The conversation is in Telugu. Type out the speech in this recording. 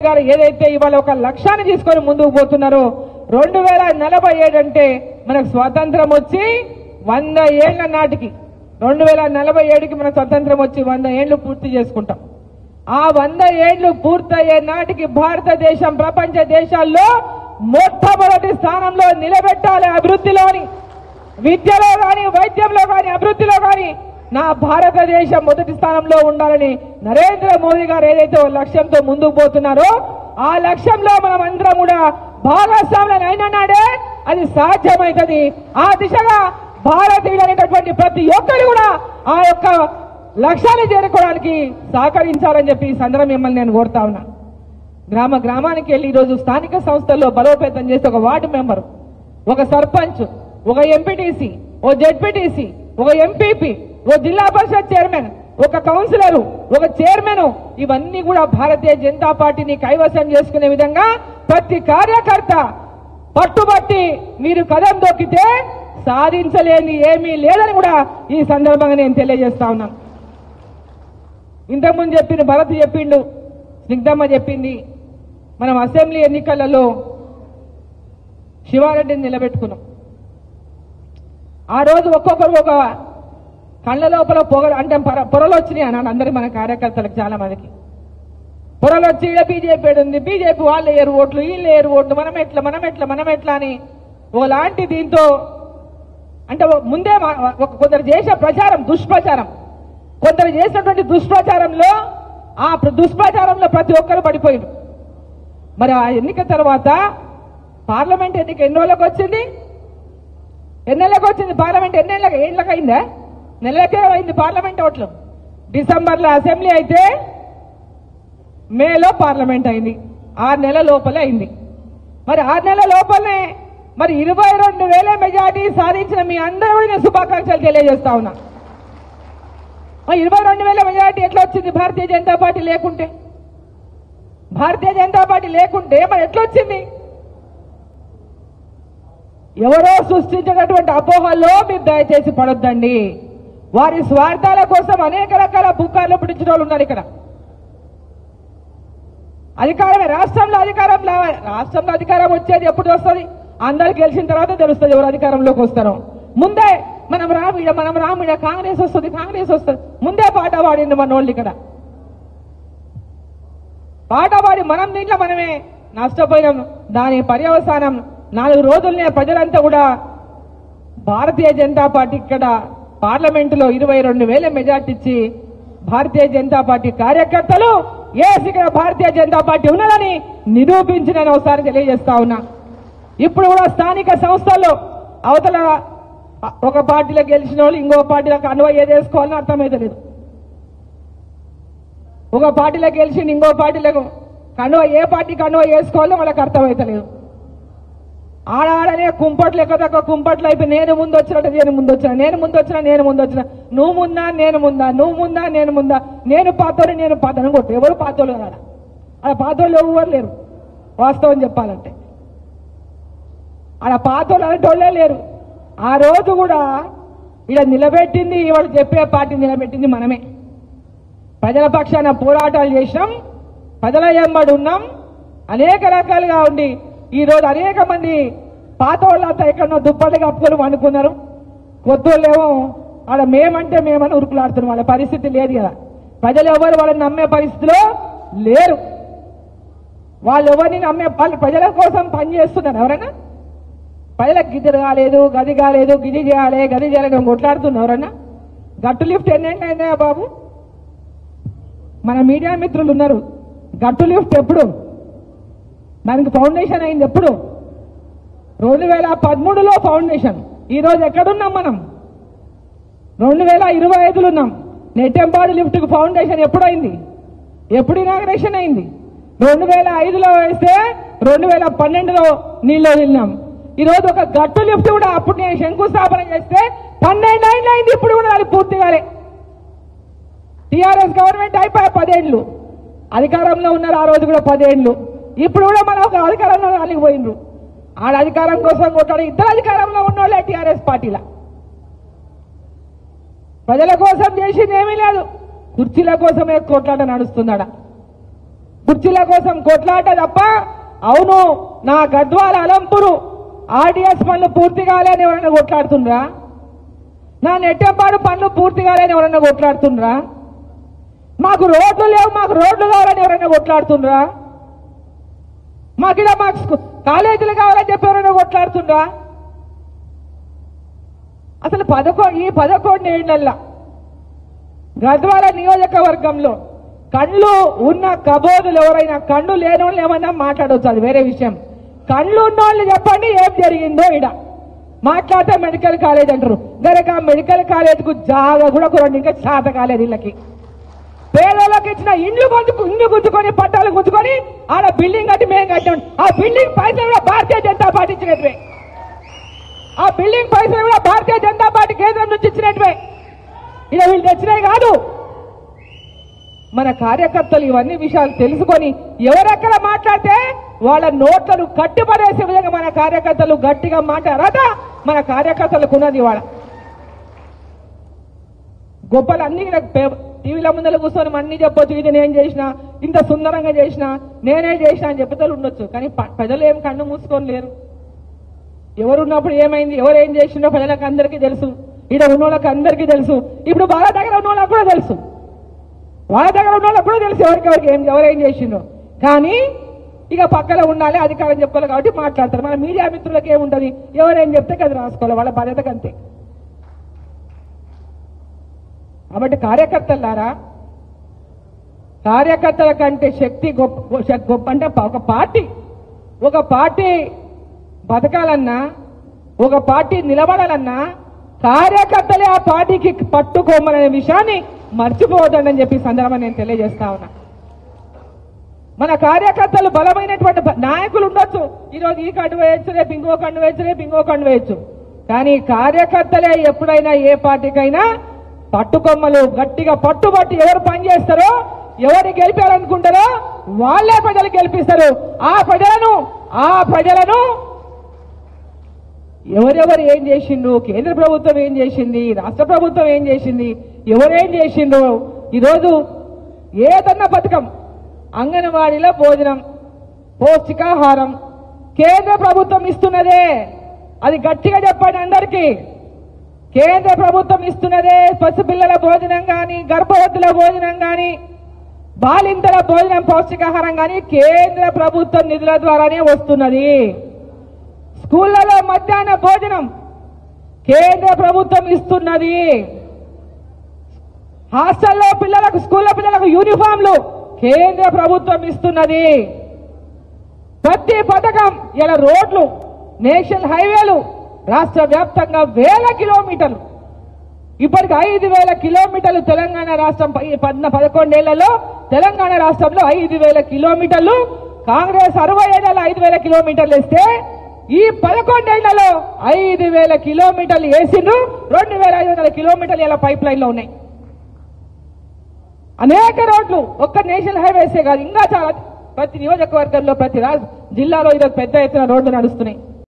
గారు ఏదైతే ఇవాళ ఒక లక్ష్యాన్ని తీసుకొని ముందుకు పోతున్నారో 2047 అంటే మనకు స్వాతంత్రం వచ్చి 100 ఏళ్ల నాటికి 2047కి మన స్వతంత్రం వచ్చి 100 ఏళ్లు పూర్తి చేసుకుంటాం. ఆ 100 ఏళ్లు పూర్తయ్యే నాటికి భారతదేశం ప్రపంచ దేశాల్లో మొట్టమొదటి స్థానంలో నిలబెట్టాలి. అభివృద్ధిలోని, విద్యలో కానీ, వైద్యంలో కానీ, అభివృద్ధిలో కానీ నా భారతదేశం మొదటి స్థానంలో ఉండాలని నరేంద్ర మోదీ గారు ఏదైతే లక్ష్యంతో ముందుకు పోతున్నారో ఆ లక్ష్యంలో మనం అందరం కూడా భాగస్వాములను అయిన నాడే అది సాధ్యమవుతుంది. ఆ దిశగా భారతీయులు అనేటటువంటి ప్రతి ఒక్కరు కూడా ఆ యొక్క లక్ష్యాన్ని చేరుకోవడానికి సహకరించాలని చెప్పి ఈ సందర్భం మిమ్మల్ని నేను కోరుతా ఉన్నా. గ్రామానికి వెళ్ళి ఈరోజు స్థానిక సంస్థల్లో బలోపేతం చేసి ఒక వార్డు మెంబర్, ఒక సర్పంచ్, ఒక ఎంపీటీసీ, ఓ జెడ్పీటీసీ, ఒక ఎంపీపీ, ఓ జిల్లా పరిషత్ చైర్మన్, ఒక కౌన్సిలరు, ఒక చైర్మన్, ఇవన్నీ కూడా భారతీయ జనతా పార్టీని కైవసం చేసుకునే విధంగా ప్రతి కార్యకర్త పట్టుబట్టి మీరు కదం దొక్కితే సాధించలేని ఏమీ లేదని కూడా ఈ సందర్భంగా నేను తెలియజేస్తా ఉన్నాను. ఇంతకుముందు చెప్పిన భరత్ చెప్పిండు, స్నిగ్ధమ్మ చెప్పింది, మనం అసెంబ్లీ ఎన్నికలలో శివారెడ్డిని నిలబెట్టుకున్నాం. ఆ రోజు ఒక్కొక్కరు ఒక కళ్ళ లోపల పొరలు వచ్చినాయి అన్నాడు అందరికి, మన కార్యకర్తలకు చాలా మందికి పొరలు వచ్చి ఇలా బీజేపీ ఉంది, బీజేపీ వాళ్ళు ఏరు ఓట్లు, వీళ్ళు ఏరు ఓట్లు, మనం ఎట్లా అని ఒకలాంటి దీంతో అంటే ముందే కొందరు చేసే ప్రచారం దుష్ప్రచారం, కొందరు చేసినటువంటి దుష్ప్రచారంలో ఆ దుష్ప్రచారంలో ప్రతి ఒక్కరు పడిపోయారు. మరి ఆ ఎన్నిక తర్వాత పార్లమెంట్ ఎన్నిక ఎన్ని రోజులకు వచ్చింది? పార్లమెంట్ ఏళ్ళకి అయిందా? నెలలకే అయింది పార్లమెంట్ ఓట్లు. డిసెంబర్లో అసెంబ్లీ అయితే మేలో పార్లమెంట్ అయింది, 6 నెలల లోపలే అయింది. మరి 6 నెలల లోపలనే మరి 22,000 మెజార్టీ సాధించిన మీ అందరూ కూడా నేను శుభాకాంక్షలు తెలియజేస్తా ఉన్నా. 22,000 మెజార్టీ ఎట్లా వచ్చింది? భారతీయ జనతా పార్టీ లేకుంటే మరి ఎట్లా వచ్చింది? ఎవరో సృష్టించినటువంటి అపోహల్లో మీరు దయచేసి పడొద్దండి. వారి స్వార్థాల కోసం అనేక రకాల పుకార్లు పుట్టించిన వాళ్ళు ఉన్నారు. ఇక్కడ అధికారమే, రాష్ట్రంలో అధికారం వచ్చేది ఎప్పుడు వస్తుంది? అందరు గెలిచిన తర్వాత తెలుస్తుంది ఎవరు అధికారంలోకి వస్తారో. ముందే మనం రాము కాంగ్రెస్ వస్తుంది ముందే పాట పాడింది మన వాళ్ళు. ఇక్కడ పాట పాడి మనం దీంట్లో మనమే నష్టపోయినాం. దాని పర్యవసానం 4 రోజులనే ప్రజలంతా కూడా భారతీయ జనతా పార్టీ ఇక్కడ పార్లమెంటులో 22,000 మెజార్టీ ఇచ్చి భారతీయ జనతా పార్టీ కార్యకర్తలు ఇక్కడ భారతీయ జనతా పార్టీ ఉన్నదని నిరూపించిన ఒకసారి తెలియజేస్తా ఉన్నా. ఇప్పుడు కూడా స్థానిక సంస్థల్లో అవతల ఒక పార్టీలో గెలిచిన వాళ్ళు ఇంకో పార్టీలకు అనువ ఏదేసుకోవాలని అర్థమైతే లేదు. ఒక పార్టీలో గెలిచి ఇంకో పార్టీలకు ఏ పార్టీకి అనువ వేసుకోవాలో వాళ్ళకి అర్థమైతే లేదు. ఆడనే కుంపట్లు ఎక్కువ కుంపట్లు అయిపోయి నేను ముందు వచ్చినట్టు నేను ముందు వచ్చిన నువ్వు ముందా నేను ముందా నేను పాతోని కొట్టు. ఎవరు పాతోళ్ళు కదా, అలా పాతోళ్ళు ఎవరు లేరు. వాస్తవం చెప్పాలంటే అలా పాతోళ్ళు అనేటోళ్ళే లేరు. ఆ రోజు కూడా ఇలా నిలబెట్టింది, ఇవాళ చెప్పే పార్టీ నిలబెట్టింది మనమే. ప్రజల పక్షాన పోరాటాలు చేసినాం, ప్రజల ఎంబడి ఉన్నాం, అనేక రకాలుగా ఉండి ఈరోజు అనేక మంది పాత వాళ్ళంతా ఎక్కడో దుప్పటి కప్పుకొని వండుకున్నారు. కొత్త వాళ్ళేమో ఆడ మేమని ఉరుకులాడుతున్నారు. వాళ్ళ పరిస్థితి లేదు కదా. ప్రజలు ఎవరు వాళ్ళని నమ్మే పరిస్థితిలో లేరు. వాళ్ళు ఎవరిని నమ్మే ప్రజల కోసం పనిచేస్తున్నారు. ఎవరైనా ప్రజలకు గిద్దరు కాలేదు, గది కాలేదు, గిది చేయాలి, గది చేయాలని కొట్లాడుతున్నారు. ఎవరన్నా గట్టు లిఫ్ట్ ఎన్నేళ్ళైందా బాబు? మన మీడియా మిత్రులు ఉన్నారు. గట్టు లిఫ్ట్ ఎప్పుడు, దానికి ఫౌండేషన్ అయింది ఎప్పుడు? 2013లో ఫౌండేషన్. ఈరోజు ఎక్కడున్నాం మనం? 2025లో ఉన్నాం. నెట్టెంపాడు లిఫ్ట్ కు ఫౌండేషన్ ఎప్పుడైంది? ఎప్పుడు ఇనాగ్రేషన్ అయింది? 2005లో వేస్తే 2012లో నీళ్ళు వదిలినాం. ఈరోజు ఒక గట్టు లిఫ్ట్ కూడా అప్పుడు నేను శంకుస్థాపన చేస్తే 12 ఏళ్ళు అయింది, ఇప్పుడు కూడా అది పూర్తి కాలే. టీఆర్ఎస్ గవర్నమెంట్ అయిపోయి 10 ఏళ్ళు అధికారంలో ఉన్నారు. ఆ రోజు కూడా 10 ఏళ్ళు. ఇప్పుడు కూడా మనం ఒక అధికారంలో అలిగిపోయిండ్రు. ఆడ అధికారం కోసం కొట్టాడు. ఇద్దరు అధికారంలో ఉన్నోళ్ళే టీఆర్ఎస్ పార్టీల. ప్రజల కోసం చేసింది ఏమీ లేదు, కుర్చీల కోసమే కొట్లాట నడుస్తున్నాడ. కుర్చీల కోసం కొట్లాట తప్ప అవును నా గద్వాల అలంపూరు ఆర్డీఎస్ పనులు పూర్తి కాలేని ఎవరైనా కొట్లాడుతుండ్రా? నా నెట్టెంపాడు పనులు పూర్తి కాలేని ఎవరైనా కొట్లాడుతుండ్రా? మాకు రోడ్లు లేవు, మాకు రోడ్లు కావాలని ఎవరైనా కొట్లాడుతుండ్రా? మాకు కాలేజీలు కావాలని చెప్పి ఎవరైనా కొట్లాడుతుండ్రా? అసలు ఈ 11 ఏళ్లల్లా గద్వాల నియోజకవర్గంలో కళ్ళు ఉన్న కబోదులు ఎవరైనా, కళ్ళు లేని వాళ్ళు ఏమైనా మాట్లాడవచ్చు, అది వేరే విషయం. కళ్ళు ఉన్న వాళ్ళు చెప్పండి ఏం జరిగిందో. ఇడ మాట్లాడితే మెడికల్ కాలేజ్ అంటారు. గనక మెడికల్ కాలేజ్ కు జాగా కూడా రెండు ఇంకా శాత కాలేదు. ఇళ్ళకి పేదలకు ఇచ్చిన ఇండ్లు గుంజుకొని పట్టాలు గుంజుకొని ఆడ బిల్డింగ్ కట్టి మేము కట్టాం. ఆ బిల్డింగ్ పైసలు కూడా భారతీయ జనతా పార్టీ ఇచ్చినట్వే. ఆ బిల్డింగ్ పైసలు కూడా భారతీయ జనతా పార్టీ కేంద్రం నుంచి ఇచ్చినట్వే. ఇలా వీళ్ళు తెచ్చినాయి కాదు. మన కార్యకర్తలు ఇవన్నీ విషయాలు తెలుసుకొని ఎవరెక్కడ మాట్లాడితే వాళ్ళ నోట్లను కట్టిపడేసే విధంగా మన కార్యకర్తలు గట్టిగా మాట్లాడారట. మన కార్యకర్తలకు ఉన్నది వాళ్ళ గొప్పలు అన్ని టీవీల ముందర కూర్చొని అన్ని చెప్పొచ్చు, ఇది నేను చేసిన, ఇంత సుందరంగా చేసిన, నేనే చేసిన అని చెప్పుతూ ఉండొచ్చు. కానీ ప్రజలు ఏం కన్ను మూసుకొని లేరు. ఎవరున్నప్పుడు ఏమైంది, ఎవరు ఏం చేసిండో ప్రజలకు అందరికీ తెలుసు. ఇక్కడ ఉన్న వాళ్ళకి అందరికీ తెలుసు. ఇప్పుడు వాళ్ళ దగ్గర ఉన్న వాళ్ళకి కూడా తెలుసు, వాళ్ళ దగ్గర ఉన్న వాళ్ళకి కూడా తెలుసు ఎవరికెవరికి ఎవరేం చేసిండో. కానీ ఇక పక్కన ఉండాలి, అధికారం చెప్పుకోవాలి కాబట్టి మాట్లాడతారు. మన మీడియా మిత్రులకు ఏముంటుంది, ఎవరేం చెప్తే అది రాసుకోవాలి, వాళ్ళ బాధ్యతకు అంతే. కాబట్టి కార్యకర్తలారా, కార్యకర్తల కంటే శక్తి గొప్ప అంటే ఒక పార్టీ బతకాలన్నా, ఒక పార్టీ నిలబడాలన్నా కార్యకర్తలే ఆ పార్టీకి పట్టుకోమనే విషయాన్ని మర్చిపోవద్దని చెప్పి సందర్భంగా నేను తెలియజేస్తా ఉన్నా. మన కార్యకర్తలు బలమైనటువంటి నాయకులు ఉండొచ్చు. ఈరోజు ఈ కండు వేయచ్చు, రేపు ఇంకో కండు వేయచ్చు, రేపు ఇంకో కండు వేయచ్చు. కానీ కార్యకర్తలే ఎప్పుడైనా ఏ పార్టీకైనా పట్టుకొమ్మలు గట్టిగా పట్టుబట్టి ఎవరు పనిచేస్తారో, ఎవరు గెలిపారనుకుంటారో వాళ్ళే ప్రజలు గెలిపిస్తారు. ఆ ప్రజలను ఎవరెవరు ఏం చేసిండు, కేంద్ర ప్రభుత్వం ఏం చేసింది, రాష్ట్ర ప్రభుత్వం ఏం చేసింది, ఎవరేం చేసిండు, ఈరోజు ఏదన్నా పథకం, అంగన్వాడీలో భోజనం, పౌష్టికాహారం కేంద్ర ప్రభుత్వం ఇస్తున్నదే. అది గట్టిగా చెప్పండి అందరికీ. కేంద్ర ప్రభుత్వం ఇస్తున్నదే. పసిపిల్లల భోజనం కానీ, గర్భవతుల భోజనం కానీ, బాలింతల భోజనం, పౌష్టికాహారం కానీ కేంద్ర ప్రభుత్వం నిధుల ద్వారానే వస్తున్నది. స్కూళ్లలో మధ్యాహ్న భోజనం కేంద్ర ప్రభుత్వం ఇస్తున్నది. హాస్టల్లో పిల్లలకు, స్కూల్లో పిల్లలకు యూనిఫామ్లు కేంద్ర ప్రభుత్వం ఇస్తున్నది. ప్రతి పథకం, ఇలా రోడ్లు, నేషనల్ హైవేలు రాష్ట్ర వ్యాప్తంగా 1000 కిలోమీటర్లు, ఇప్పటికి 5000 కిలోమీటర్లు తెలంగాణ రాష్ట్రం 11 ఏళ్లలో తెలంగాణ రాష్ట్రంలో 5000 కిలోమీటర్లు. కాంగ్రెస్ 60 ఏళ్లలో 5000 కిలోమీటర్లు ఇస్తే ఈ 11 ఏళ్లలో 5000 కిలోమీటర్లు వేసిండ్రు. 2500 కిలోమీటర్లు ఇలా పైప్ లైన్ లో ఉన్నాయి. అనేక రోడ్లు, ఒక్క నేషనల్ హైవేసే కాదు, ఇంకా చాలా ప్రతి నియోజకవర్గంలో, ప్రతి జిల్లాలో ఈరోజు పెద్ద ఎత్తున రోడ్లు నడుస్తున్నాయి.